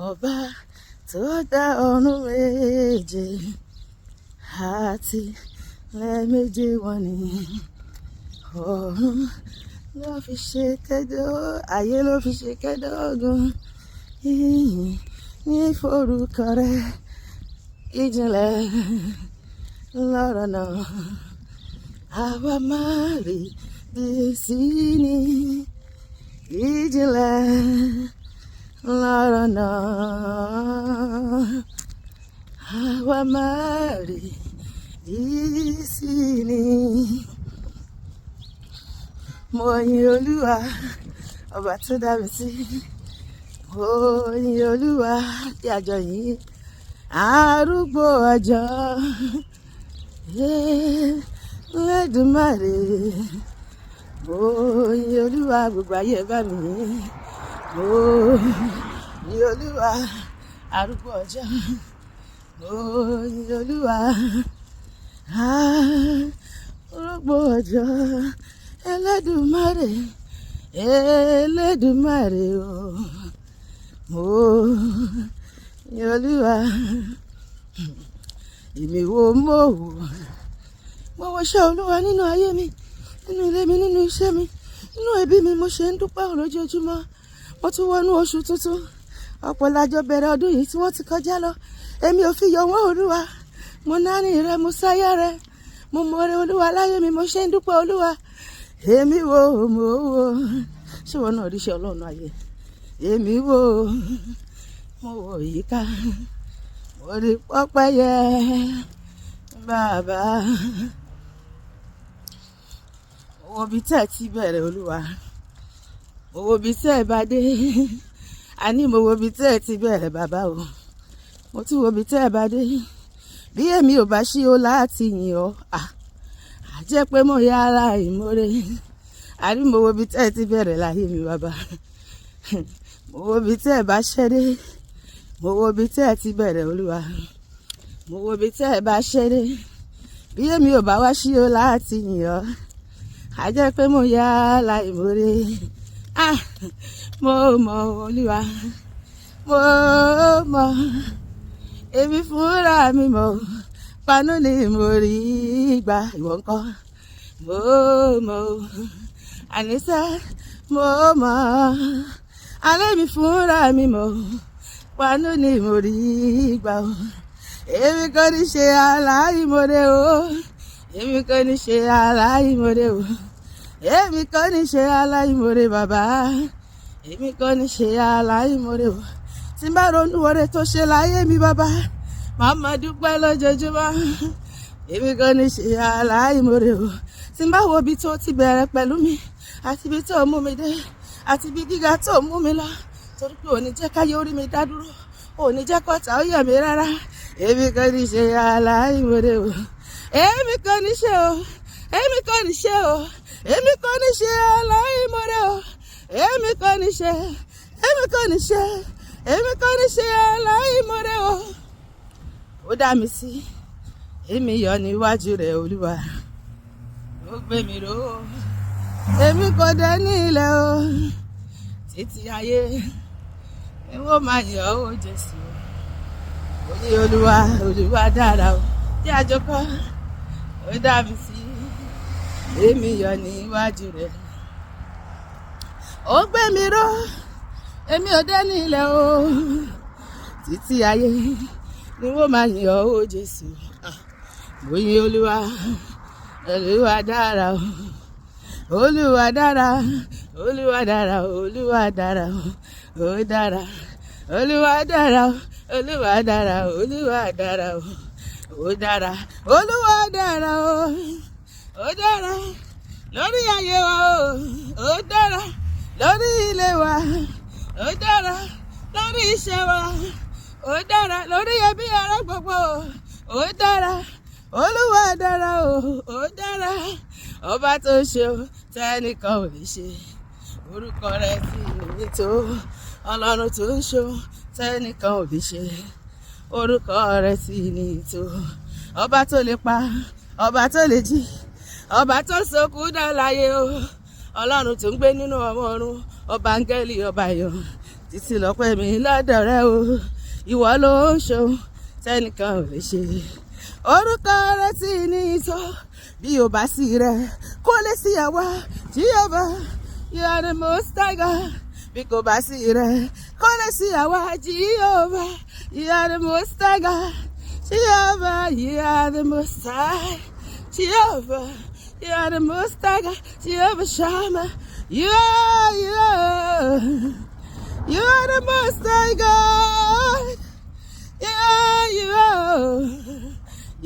Ọba tó dá ọ̀run méje àti lẹ́ẹ̀méje wonni. Ọ̀run ló fi ṣe kẹ́dọ̀, ayé ló fi ṣe kẹ́dọ̀gún. Ìyìn ní forúkọ rẹ̀, ìjìnlẹ̀ lọ́rọ̀ náà. Àwa máa rí bí sí ní ìjìnlẹ̀ lọ́rọ̀ náà. Àwa máa rí bí sí ní. Mo yin Olúwa, ọba tó dá mi sí. Mo yin Olúwa, tí àjọ yìí arúgbó ọjọ́. Lẹ́dùmarè, mo yin Olúwa, gbogbo ayé bá mi yìn. Mo yin Olúwa, arúgbó ọjọ́. Mo yin Olúwa, arúgbó ọjọ́. Ẹlẹ́dùmarè, Ẹlẹ́dùmarè o. Mo yin Olúwa. Èmi wo mo wò. Mo wọṣẹ́ Olúwa nínú ayé mi, nínú ilé mi, nínú iṣẹ́ mi, nínú ẹbí mi. Mo ṣe ń dúpẹ́ lójoojúmọ́. Mo tún wọnú oṣù tuntun. Ọ̀pọ̀ lájọ bẹ̀rẹ̀ ọdún yìí tí wọ́n ti kọjá lọ. Èmi ò fi yọ̀ wọ́n Olúwa. Mo náání rẹ, mo sáyà rẹ. Mo mọ̀ọ́rẹ́ Olúwa láyé mi. Mo ṣe ń dúpẹ́ Olúwa. Èmi wo mo wò. Ṣé wọn náà ríṣẹ́ Ọlọ́run ayé? Èmi wo mo wò yíká. Mo rí pọ́pẹ́yẹ bàbá. Mo wo bí tẹ́ ẹ ti bẹ̀rẹ̀ Olúwa. Mo wo bí tẹ́ ẹ bá dé. Àní mo wo bí tẹ́ ẹ ti bẹ̀rẹ̀ bàbá o. Mo tún wo bí tẹ́ ẹ bá dé. Bí èmi ò bá ṣí o láti yìn ọ́, jẹ́ pé mo yá ara ìmoore. Àní mo wo bí tẹ́ ẹ ti bẹ̀rẹ̀ láyé mi bàbá. Mo wo bí tẹ́ ẹ bá ṣẹ́dé. Mo wo bí tẹ́ ẹ ti bẹ̀rẹ̀ Olúwa. Mo wo bí tẹ́ ẹ bá ṣẹ́dé. Bí èmi ò bá wá ṣí o láti yìn ọ́, jẹ́ pé mo yá ara ìmoore. Mo mọ̀ Olúwa. Mo mọ̀. Èmi fúnra mi mọ̀. Pánú ni mo rí gbà, ìwọ ńkọ́? Mo mọ̀. Àníṣe mo mọ̀. Alẹ́ mi fúnra mi mọ̀. Pánú ni mo rí gbà o. Èmi kò ní ṣe aláìmoore o. Èmi kò ní ṣe aláìmoore o. Èmi kò ní ṣe aláìmoore bàbá. Èmi kò ní ṣe aláìmoore o. Tí n bá ronú oore tó ṣe láyé mi bàbá, màá máa dúpẹ́ lójoojúmọ́. Èmi kò ní ṣe aláìmoore o. Tí n bá wo ibi tó ti bẹ̀rẹ̀ pẹ̀lú mi, àti ibi tó mú mi dé, àti ibi gíga tó mú mi lọ, torí pé ò ní jẹ́ káyé orí mi dá dúró, ò ní jẹ́ kọ́ta ó yẹ̀ mí rárá. Èmi kò ní ṣe aláìmoore o. Èmi kò ní ṣe o. Èmi kò ní ṣe o. Èmi kò ní ṣe aláìmoore o. Èmi kò ní ṣe. Èmi kò ní ṣe. Èmi kò ní ṣe aláìmoore o. Ó dá mi sí. Èmi yọ̀ níwájú rẹ̀ Olúwa. Ó gbé mi ró. Èmi kò dé ní ilẹ̀ o. Títí ayé ni wọ́n máa yọ̀ ọ́ Jésù. Ó ní Olúwa, Olúwa dára o. Tí a jọ kọ́, ó dá mi sí. Èmi yọ̀ níwájú rẹ̀. Ó gbé mi ró. Èmi ò dé ní ilẹ̀ o. Títí ayé ni wọ́n máa yọ̀ ọ́ Jésù. Mo yin Olúwa. Olúwa dára o. Olúwa dára. Olúwa dára. Olúwa dára o. Ó dára. Olúwa dára o. Olúwa dára. Olúwa dára o. Ó dára. Olúwa dára o. Ó dára lórí ayé wa o. Ó dára lórí ilé wa. Ó dára lórí iṣẹ́ wa. Ó dára lórí ẹbí ará gbogbo. Ó dára. Olúwa dára o. Ó dára. Ọba tó ṣe o tẹ́nìkan ò lè ṣe. Orúkọ rẹ̀ ti ní tó. Ọlọ́run tó ń ṣe o tẹ́nìkan ò lè ṣe. Orúkọ rẹ̀ ti ní tó. Ọba tó lè pa. Ọba tó lè jí. Ọba tó sọkú dá láyé o. Ọlọ́run tó ń gbé nínú ọmọ ọ̀run. Ọba áńgẹ́lì ọba ayọ̀. títí lọ́pẹ́ mi lọ́dọ̀ rẹ o ìwọ ló ń ṣeun tẹ́nìkan ò lè ṣe orúkọ rẹ tí ní ìtọ́ bí o bá sí rẹ kó lè sí àwa Jehovah you are the most high God bí kò bá sí rẹ kó lè sí àwa Jehovah you are the most high God Jehovah you are the most high Jehovah you are the most high God Jehovah Shammah you are the most high God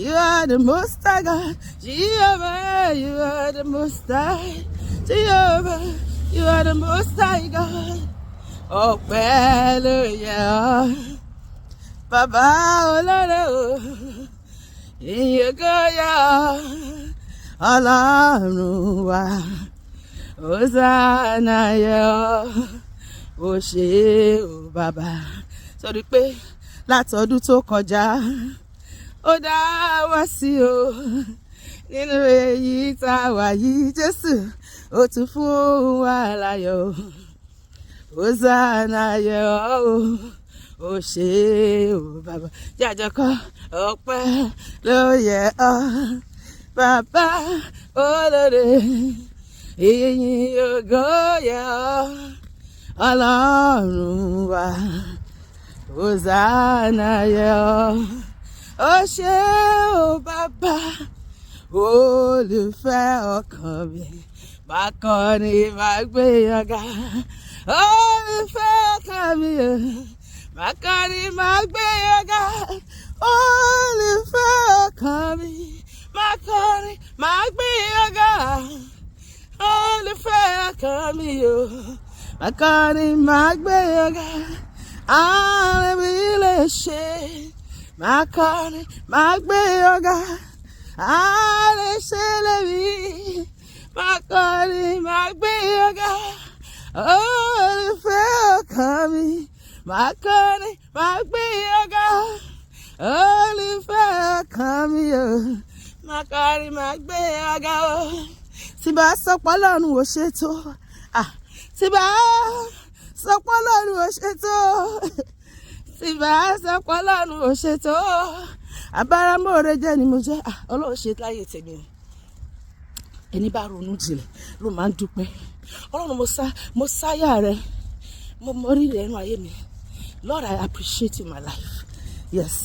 you are the most high God Jehovah you are the most high Jehovah you are the most high God ọpẹ́ ló yẹ ọ́ bàbá olóore o ìyìn kò yẹ ọ́ Ọlọ́run wa Hosanna yẹ ọ́ ó ṣé o bàbá sọrí pé látọdún tó kọjá ó dá wá sí o nínú èyí tá a wà yìí Jésù ó tún fún wa láyọ̀ Hosanna yẹ ọ́ ó ṣé o bàbá jájọ kọ ọpẹ́ ló yẹ ọ́ bàbá olóore ìyìn ògo yẹ ọ́ Ọlọ́run wa Hosanna yẹ ọ́ ó ṣé o bàbá olùfẹ́ ọkàn mi máa kọrin máa gbé ọ̀gá olùfẹ́ ọkàn mi máa kọrin máa gbé ọ̀gá olùfẹ́ ọkàn mi máa kọrin máa gbé ọ̀gá olùfẹ́ ọkàn mi máa kọrin máa gbé ọ̀gá ààrẹ mi lè ṣe máa kọrin máa gbé ọ̀gá ààrẹ ṣe lèmi máa kọrin máa gbé ọ̀gá olùfẹ́ ọkàn mi máa kọrin máa gbé ọ̀gá olùfẹ́ ọkàn mi máa kọrin máa gbé ọ̀gá tí bá sọ pé Ọlọ́run ò ṣètò tí bá sọ pé Ọlọ́run ò ṣètò tí bá sọ pé Ọlọ́run ò ṣètò abáramóore jẹ́ ni mo jẹ́ Ọlọ́run ṣe láyé tèmi o ẹni bá ronú jinlẹ̀ ló máa ń dúpẹ́ Ọlọ́run mo sáyà rẹ mo mọrí rẹ nínú ayé mi Lord I appreciate you in my life yes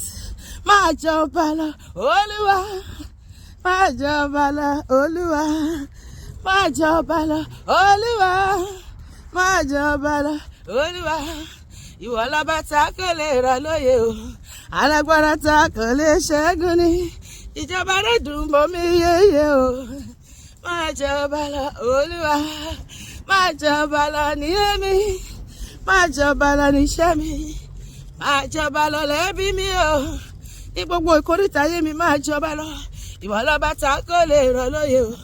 máa jọba lọ Olúwa máa jọba lọ Olúwa máa jọba lọ Olúwa máa jọba lọ Olúwa ìwọ lọ́ba tá kò lè rà lóye o alágbára tá kò lè ṣẹ́gun ni ìjọba rẹ̀ dùn mọ́ mi yéye o máa jọba lọ Olúwa máa jọba lọ ní èmi máa jọba lọ ní iṣẹ́ mi máa jọba lọ lẹ́bí mi o ní gbogbo ìkórìtà ayé mi máa jọba lọ ìwọ lọ́ba tá kò lè rọ̀ lóye o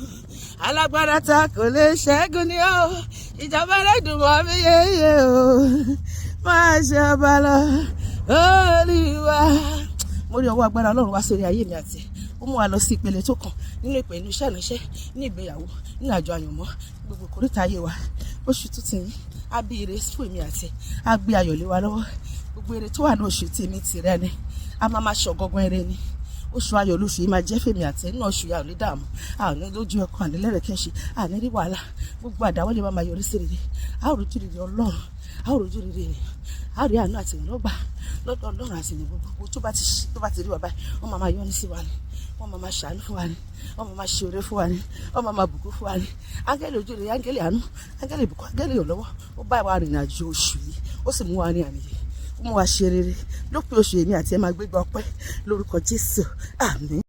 alágbára tá kò lè ṣẹ́gun ni o ìjọba rẹ̀ dùn mọ́ mi yéye o máa jọba lọ Olúwa. Mo rí ọwọ́ agbára Ọlọ́run wá sórí ayé mi àti ó mú wa lọ sí ìpele tó kàn nínú ìpè inú iṣẹ́ ìránṣẹ́ ní ìgbéyàwó nínú àjọ àyànmọ́ gbogbo ìkórìtà ayé wa oṣù tuntun yìí á bí ire fún èmi àti á gbé ayọ̀ lé wa lọ́wọ́ gbogbo ire tó wà ní oṣù tí mi ti rẹ ni a máa ṣọ̀gọ́gọ́ ire ni oṣù ayọ̀ lóṣù yìí máa jẹ́ fèmí àti nínú oṣù yà ò ní dààmú a ò ní lójú ọkàn àní lẹ́rẹ̀kẹ́ṣe a ní rí wàhálà gbogbo àdáwọ́lé wa máa yọrí sí rere a ò rojú rere Ọlọ́run a ò rojú rere ènìyàn a ò rí àánú àti ìrànlọ́gbà lọ́dọ̀ Ọlọ́run àti ìyẹn gbogbo tó bá ti rí wa báyìí wọ́n máa yọ́nú sí wa ni wọ́n máa ṣàánú fún wa ni wọ́n máa ṣe oore fún wa ni wọ́n máa bùkún fún wa ni áńgẹ́lì ojú rere áńgẹ́lì àánú áńgẹ́lì ìbùkún áńgẹ́lì ìrànlọ́wọ́ ó bá wa rìnrìn àjò oṣù yìí ó sì mú wa ní àníyè ó mú wa ṣe rere lópin oṣù èmi àti ẹ máa gbégbá ọpẹ́ lórúkọ Jésù àmín.